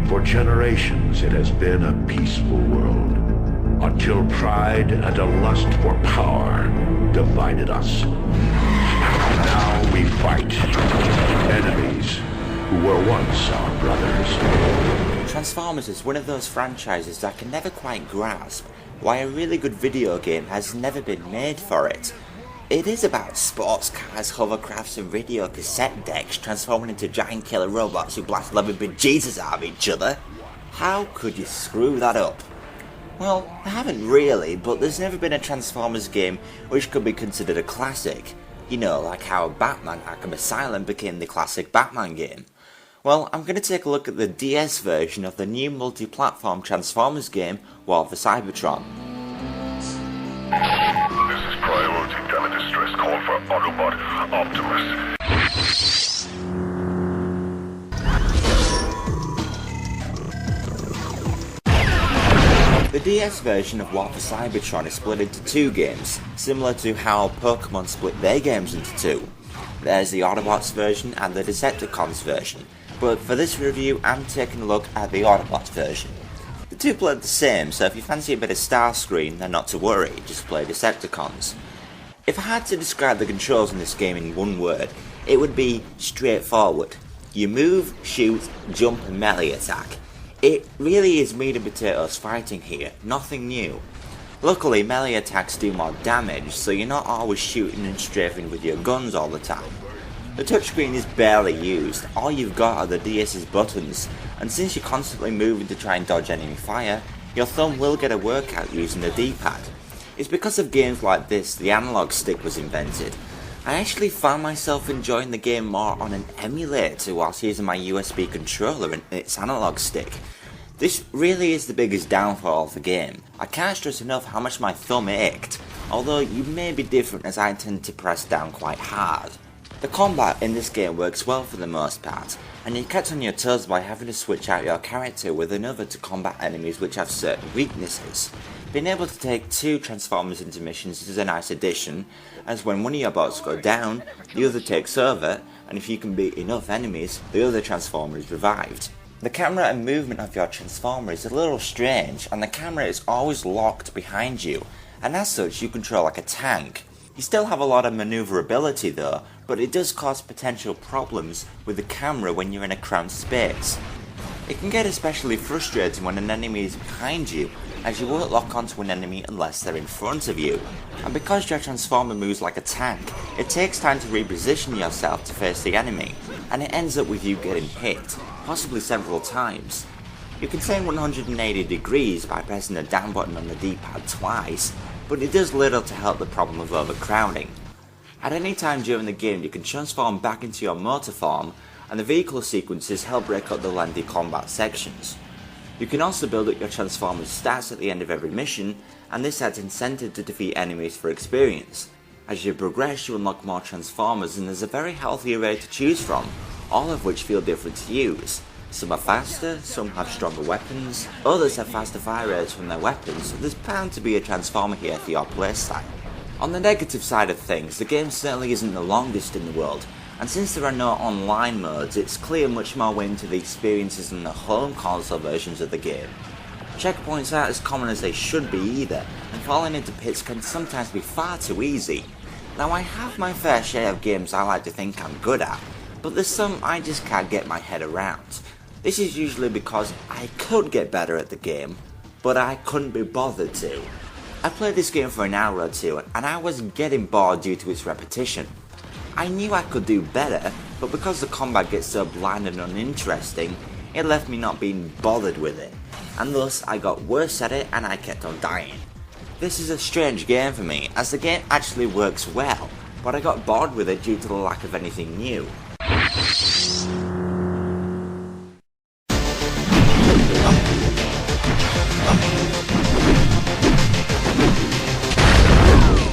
For generations it has been a peaceful world, until pride and a lust for power divided us. Now we fight enemies who were once our brothers. Transformers is one of those franchises that I can never quite grasp why a really good video game has never been made for it. It is about sports cars, hovercrafts and radio cassette decks transforming into giant killer robots who blast 11 bejesus out of each other. How could you screw that up? Well, I haven't really, but there's never been a Transformers game which could be considered a classic. You know, like how Batman Arkham Asylum became the classic Batman game. Well, I'm going to take a look at the DS version of the new multi-platform Transformers game, War for Cybertron. This is Priority Data Distress call for Autobot Optimus. The DS version of War for Cybertron is split into two games, similar to how Pokemon split their games into two. There's the Autobots version and the Decepticons version, but for this review I'm taking a look at the Autobots version. The two play the same, so if you fancy a bit of Starscream, then not to worry, just play Decepticons. If I had to describe the controls in this game in one word, it would be straightforward. You move, shoot, jump and melee attack. It really is meat and potatoes fighting here, nothing new. Luckily melee attacks do more damage, so you're not always shooting and strafing with your guns all the time. The touchscreen is barely used, all you've got are the DS's buttons, and since you're constantly moving to try and dodge enemy fire, your thumb will get a workout using the D-pad. It's because of games like this the analog stick was invented. I actually found myself enjoying the game more on an emulator whilst using my USB controller and its analog stick. This really is the biggest downfall of the game. I can't stress enough how much my thumb ached, although you may be different as I tend to press down quite hard. The combat in this game works well for the most part, and you're kept on your toes by having to switch out your character with another to combat enemies which have certain weaknesses. Being able to take two Transformers into missions is a nice addition, as when one of your bots go down, the other takes over, and if you can beat enough enemies, the other Transformer is revived. The camera and movement of your Transformer is a little strange, and the camera is always locked behind you, and as such you control like a tank. You still have a lot of maneuverability though, but it does cause potential problems with the camera when you're in a cramped space. It can get especially frustrating when an enemy is behind you, as you won't lock onto an enemy unless they're in front of you. And because your Transformer moves like a tank, it takes time to reposition yourself to face the enemy, and it ends up with you getting hit, possibly several times. You can turn 180 degrees by pressing the down button on the D-pad twice, but it does little to help the problem of overcrowding. At any time during the game you can transform back into your motor form, and the vehicle sequences help break up the lengthy combat sections. You can also build up your Transformers stats at the end of every mission, and this adds incentive to defeat enemies for experience. As you progress you unlock more Transformers and there's a very healthy array to choose from, all of which feel different to use. Some are faster, some have stronger weapons, others have faster fire rates from their weapons, so there's bound to be a Transformer here for your playstyle. On the negative side of things, the game certainly isn't the longest in the world, and since there are no online modes, it's clear much more went into the experiences in the home console versions of the game. Checkpoints aren't as common as they should be either, and falling into pits can sometimes be far too easy. Now I have my fair share of games I like to think I'm good at, but there's some I just can't get my head around. This is usually because I could get better at the game, but I couldn't be bothered to. I played this game for an hour or two and I was getting bored due to its repetition. I knew I could do better, but because the combat gets so bland and uninteresting, it left me not being bothered with it, and thus I got worse at it and I kept on dying. This is a strange game for me, as the game actually works well, but I got bored with it due to the lack of anything new.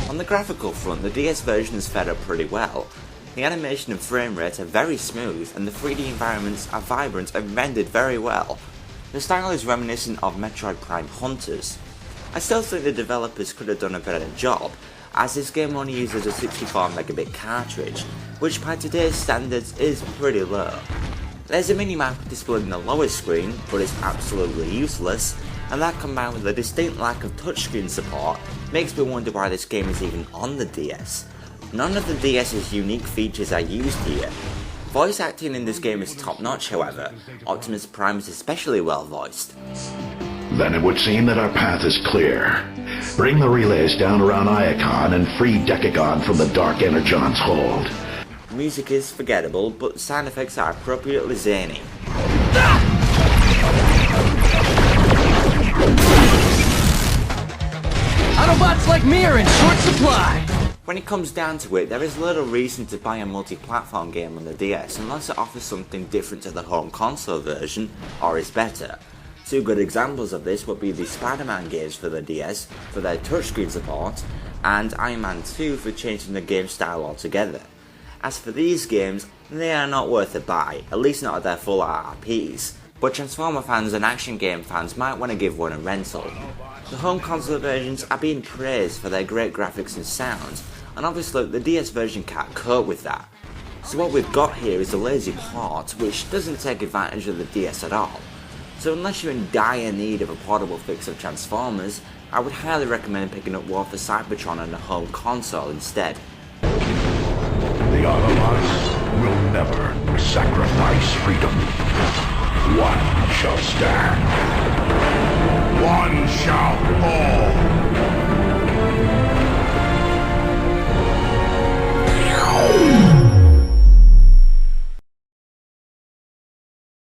On the graphical front, the DS version has fared up pretty well. The animation and frame rate are very smooth, and the 3D environments are vibrant and rendered very well. The style is reminiscent of Metroid Prime Hunters. I still think the developers could have done a better job, as this game only uses a 64 megabit cartridge, which by today's standards is pretty low. There's a minimap displayed in the lower screen, but it's absolutely useless, and that combined with a distinct lack of touchscreen support makes me wonder why this game is even on the DS. None of the DS's unique features are used here. Voice acting in this game is top notch however, Optimus Prime is especially well voiced. Then it would seem that our path is clear. Bring the relays down around Iacon and free Decagon from the Dark Energon's hold. Music is forgettable, but sound effects are appropriately zany. Autobots like me are in short supply! When it comes down to it, there is little reason to buy a multi-platform game on the DS unless it offers something different to the home console version, or is better. Two good examples of this would be the Spider-Man games for the DS for their touchscreen support, and Iron Man 2 for changing the game style altogether. As for these games, they are not worth a buy, at least not at their full RRPs, but Transformer fans and action game fans might want to give one a rental. The home console versions are being praised for their great graphics and sound, and obviously the DS version can't cope with that. So what we've got here is a lazy port which doesn't take advantage of the DS at all. So unless you're in dire need of a portable fix of Transformers, I would highly recommend picking up War for Cybertron on the home console instead. The Autobots will never sacrifice freedom. One shall stand.